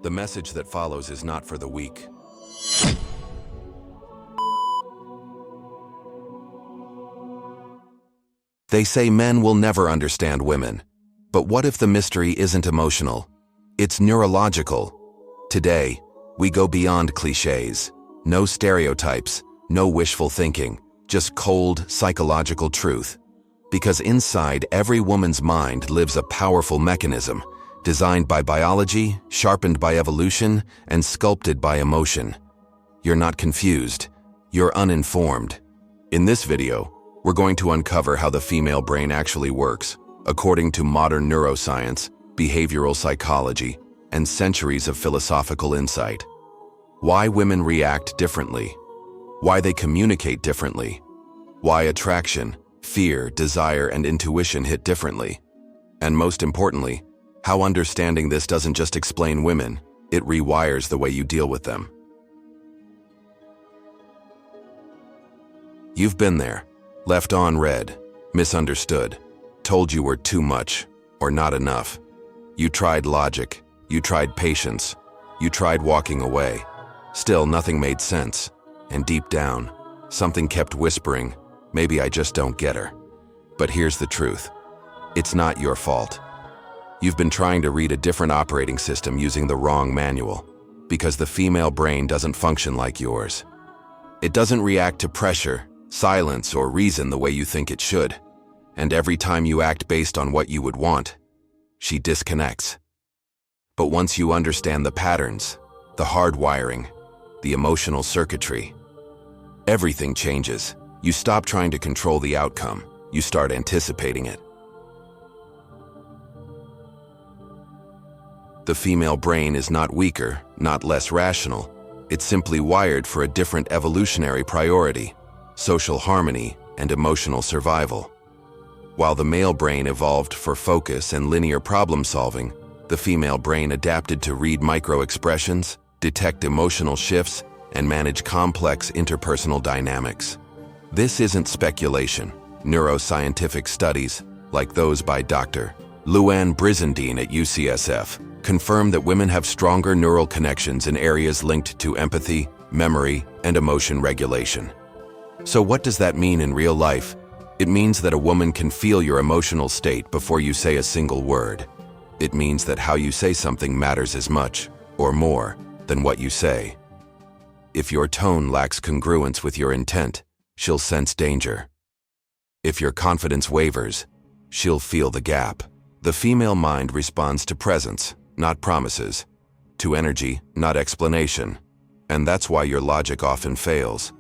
The message that follows is not for the weak. They say men will never understand women. But what if the mystery isn't emotional? It's neurological. Today, we go beyond cliches. No stereotypes, no wishful thinking, just cold, psychological truth. Because inside every woman's mind lives a powerful mechanism, designed by biology, sharpened by evolution, and sculpted by emotion. You're not confused. You're uninformed. In this video, we're going to uncover how the female brain actually works, according to modern neuroscience, behavioral psychology, and centuries of philosophical insight. Why women react differently. Why they communicate differently. Why attraction, fear, desire, and intuition hit differently. And most importantly, how understanding this doesn't just explain women, it rewires the way you deal with them. You've been there, left on red, misunderstood, told you were too much or not enough. You tried logic, you tried patience, you tried walking away. Still, nothing made sense. And deep down, something kept whispering, maybe I just don't get her. But here's the truth. It's not your fault. You've been trying to read a different operating system using the wrong manual, because the female brain doesn't function like yours. It doesn't react to pressure, silence, or reason the way you think it should. And every time you act based on what you would want, she disconnects. But once you understand the patterns, the hardwiring, the emotional circuitry, everything changes. You stop trying to control the outcome. You start anticipating it. The female brain is not weaker, not less rational. It's simply wired for a different evolutionary priority: social harmony and emotional survival. While the male brain evolved for focus and linear problem solving, the female brain adapted to read micro-expressions, detect emotional shifts, and manage complex interpersonal dynamics. This isn't speculation. Neuroscientific studies, like those by Dr. Louann Brizendine at UCSF, confirm that women have stronger neural connections in areas linked to empathy, memory, and emotion regulation. So what does that mean in real life? It means that a woman can feel your emotional state before you say a single word. It means that how you say something matters as much, or more, than what you say. If your tone lacks congruence with your intent, she'll sense danger. If your confidence wavers, she'll feel the gap. The female mind responds to presence, not promises, to energy, not explanation. And that's why your logic often fails.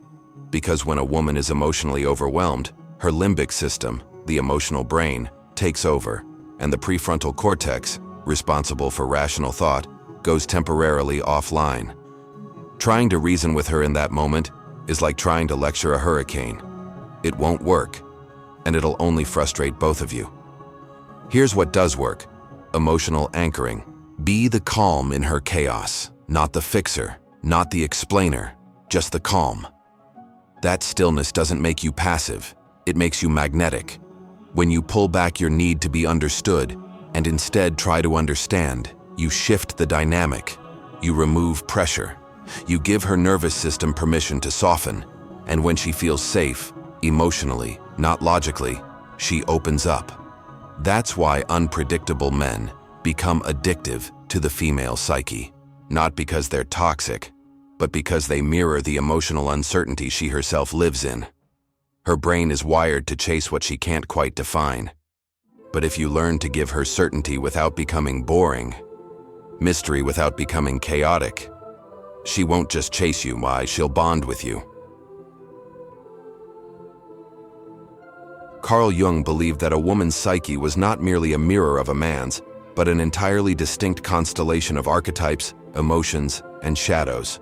Because when a woman is emotionally overwhelmed, her limbic system, the emotional brain, takes over, and the prefrontal cortex, responsible for rational thought, goes temporarily offline. Trying to reason with her in that moment is like trying to lecture a hurricane. It won't work, and it'll only frustrate both of you. Here's what does work: emotional anchoring. Be the calm in her chaos, not the fixer, not the explainer, just the calm. That stillness doesn't make you passive, it makes you magnetic. When you pull back your need to be understood and instead try to understand, you shift the dynamic. You remove pressure. You give her nervous system permission to soften, and when she feels safe, emotionally, not logically, she opens up. That's why unpredictable men become addictive to the female psyche. Not because they're toxic, but because they mirror the emotional uncertainty she herself lives in. Her brain is wired to chase what she can't quite define. But if you learn to give her certainty without becoming boring, mystery without becoming chaotic, she won't just chase you, she'll bond with you. Carl Jung believed that a woman's psyche was not merely a mirror of a man's, but an entirely distinct constellation of archetypes, emotions, and shadows.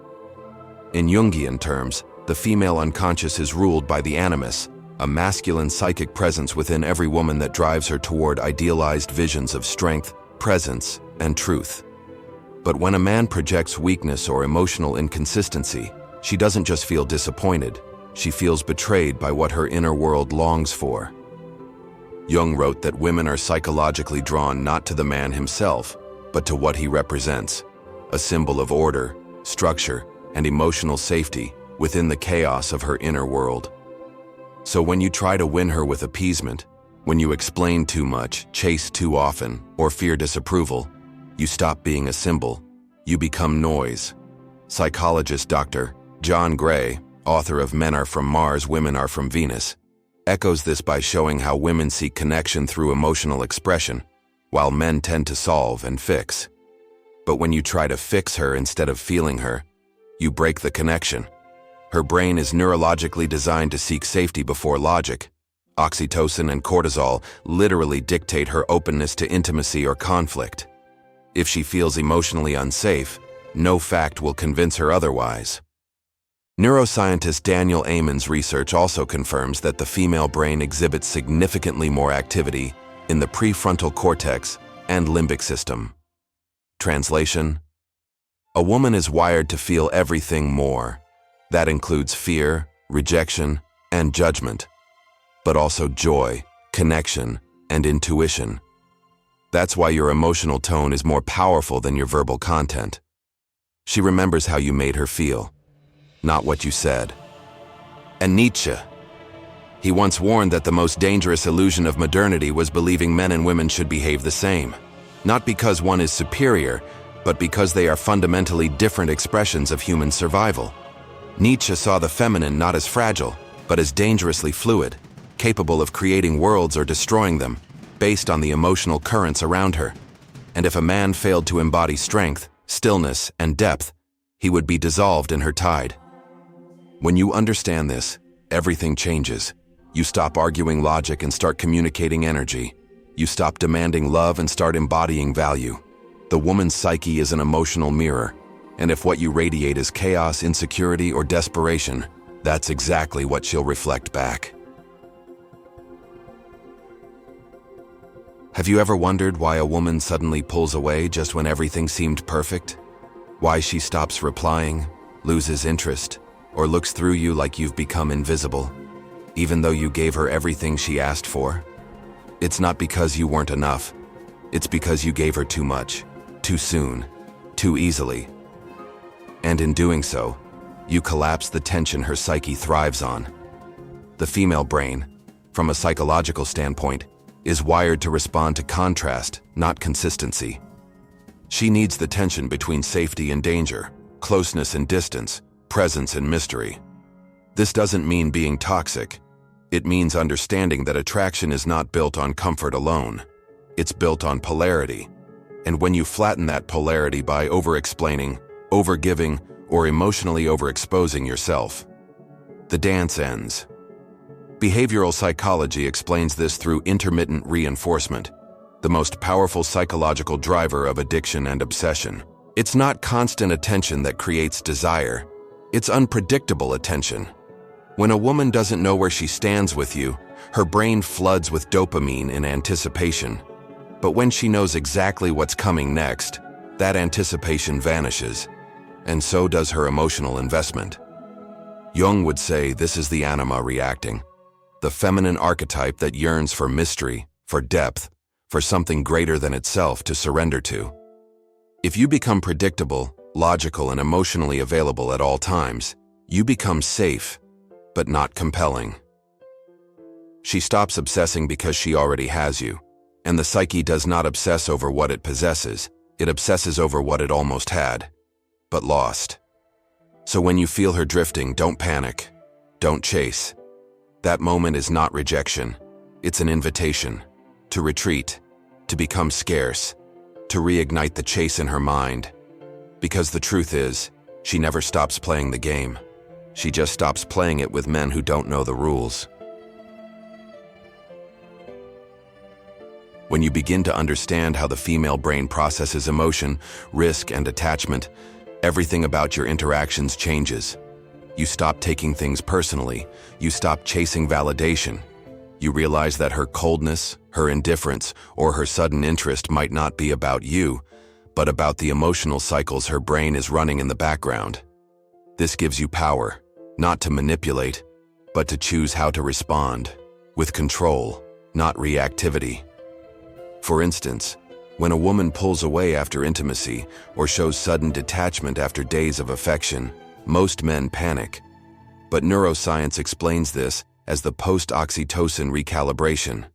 In Jungian terms, the female unconscious is ruled by the animus, a masculine psychic presence within every woman that drives her toward idealized visions of strength, presence, and truth. But when a man projects weakness or emotional inconsistency, she doesn't just feel disappointed, she feels betrayed by what her inner world longs for. Jung wrote that women are psychologically drawn not to the man himself, but to what he represents. a symbol of order, structure, and emotional safety within the chaos of her inner world. So when you try to win her with appeasement, when you explain too much, chase too often, or fear disapproval, you stop being a symbol. You become noise. Psychologist Dr. John Gray, author of Men Are From Mars, Women Are From Venus, echoes this by showing how women seek connection through emotional expression, while men tend to solve and fix. But when you try to fix her instead of feeling her, you break the connection. Her brain is neurologically designed to seek safety before logic. Oxytocin and cortisol literally dictate her openness to intimacy or conflict. If she feels emotionally unsafe, no fact will convince her otherwise. Neuroscientist Daniel Amen's research also confirms that the female brain exhibits significantly more activity in the prefrontal cortex and limbic system. Translation: a woman is wired to feel everything more. That includes fear, rejection, and judgment, but also joy, connection, and intuition. That's why your emotional tone is more powerful than your verbal content. She remembers how you made her feel, not what you said. And Nietzsche, he once warned that the most dangerous illusion of modernity was believing men and women should behave the same, not because one is superior, but because they are fundamentally different expressions of human survival. Nietzsche saw the feminine not as fragile, but as dangerously fluid, capable of creating worlds or destroying them, based on the emotional currents around her. And if a man failed to embody strength, stillness, and depth, he would be dissolved in her tide. When you understand this, everything changes. You stop arguing logic and start communicating energy. You stop demanding love and start embodying value. The woman's psyche is an emotional mirror, and if what you radiate is chaos, insecurity, or desperation, that's exactly what she'll reflect back. Have you ever wondered why a woman suddenly pulls away just when everything seemed perfect? Why she stops replying, loses interest, or looks through you like you've become invisible, even though you gave her everything she asked for? It's not because you weren't enough. It's because you gave her too much, too soon, too easily. And in doing so, you collapse the tension her psyche thrives on. The female brain, from a psychological standpoint, is wired to respond to contrast, not consistency. She needs the tension between safety and danger, closeness and distance, presence and mystery. This doesn't mean being toxic. It means understanding that attraction is not built on comfort alone. It's built on polarity. And when you flatten that polarity by over-explaining, over-giving, or emotionally overexposing yourself, the dance ends. Behavioral psychology explains this through intermittent reinforcement, the most powerful psychological driver of addiction and obsession. It's not constant attention that creates desire. It's unpredictable attention. When a woman doesn't know where she stands with you, her brain floods with dopamine in anticipation. But when she knows exactly what's coming next, that anticipation vanishes, and so does her emotional investment. Jung would say this is the anima reacting, the feminine archetype that yearns for mystery, for depth, for something greater than itself to surrender to. If you become predictable, logical, and emotionally available at all times, you become safe, but not compelling. She stops obsessing because she already has you, and the psyche does not obsess over what it possesses, it obsesses over what it almost had, but lost. So when you feel her drifting, don't panic, don't chase. That moment is not rejection, it's an invitation to retreat, to become scarce, to reignite the chase in her mind. Because the truth is, she never stops playing the game. She just stops playing it with men who don't know the rules. When you begin to understand how the female brain processes emotion, risk, and attachment, everything about your interactions changes. You stop taking things personally. You stop chasing validation. You realize that her coldness, her indifference, or her sudden interest might not be about you, but about the emotional cycles her brain is running in the background. This gives you power, not to manipulate, but to choose how to respond, with control, not reactivity. For instance, When a woman pulls away after intimacy or shows sudden detachment after days of affection, most men panic. But neuroscience explains this as the post-oxytocin recalibration.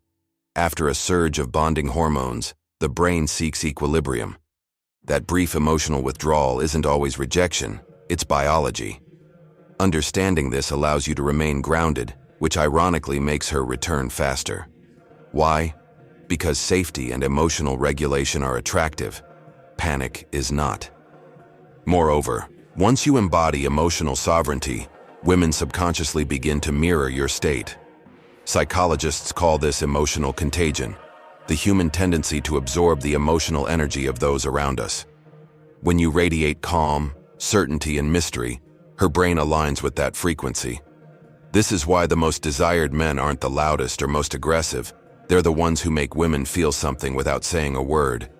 After a surge of bonding hormones, the brain seeks equilibrium. That brief emotional withdrawal isn't always rejection, it's biology. Understanding this allows you to remain grounded, which ironically makes her return faster. Why? Because safety and emotional regulation are attractive. Panic is not. Moreover, once you embody emotional sovereignty, women subconsciously begin to mirror your state. Psychologists call this emotional contagion, the human tendency to absorb the emotional energy of those around us. When you radiate calm, certainty, and mystery, her brain aligns with that frequency. This is why the most desired men aren't the loudest or most aggressive. They're the ones who make women feel something without saying a word.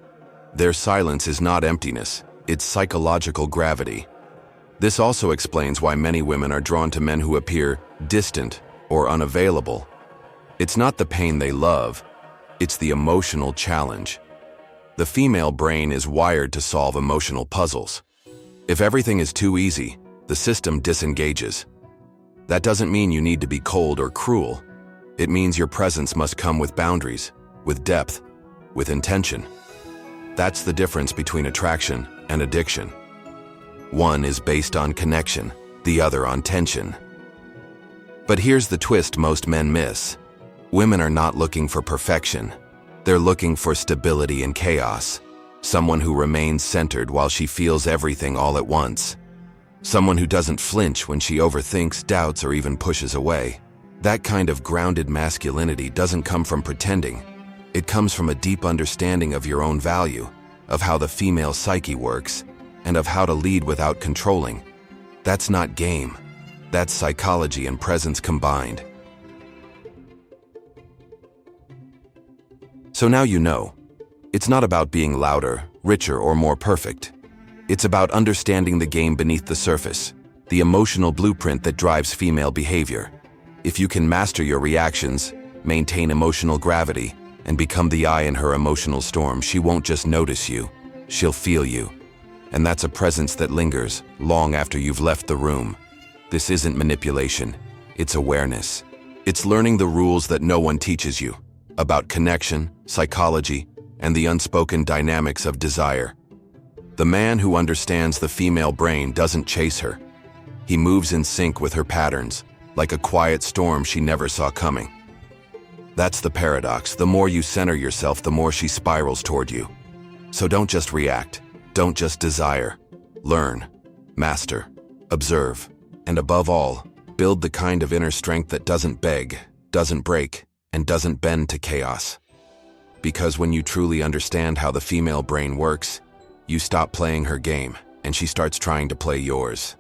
Their silence is not emptiness, it's psychological gravity. This also explains why many women are drawn to men who appear distant or unavailable. It's not the pain they love, it's the emotional challenge. The female brain is wired to solve emotional puzzles. If everything is too easy, the system disengages. That doesn't mean you need to be cold or cruel. It means your presence must come with boundaries, with depth, with intention. That's the difference between attraction and addiction. One is based on connection, the other on tension. But here's the twist most men miss. Women are not looking for perfection. They're looking for stability in chaos. Someone who remains centered while she feels everything all at once. Someone who doesn't flinch when she overthinks, doubts, or even pushes away. That kind of grounded masculinity doesn't come from pretending. It comes from a deep understanding of your own value, of how the female psyche works, and of how to lead without controlling. That's not game. That's psychology and presence combined. So now you know. It's not about being louder, richer, or more perfect. It's about understanding the game beneath the surface, the emotional blueprint that drives female behavior. If you can master your reactions, maintain emotional gravity, and become the eye in her emotional storm, she won't just notice you, she'll feel you. And that's a presence that lingers long after you've left the room. This isn't manipulation, it's awareness. It's learning the rules that no one teaches you, about connection, psychology, and the unspoken dynamics of desire. The man who understands the female brain doesn't chase her. He moves in sync with her patterns, like a quiet storm she never saw coming. That's the paradox. The more you center yourself, the more she spirals toward you. So don't just react. Don't just desire. Learn, master, observe, and above all, build the kind of inner strength that doesn't beg, doesn't break, and doesn't bend to chaos. Because when you truly understand how the female brain works, you stop playing her game, and she starts trying to play yours.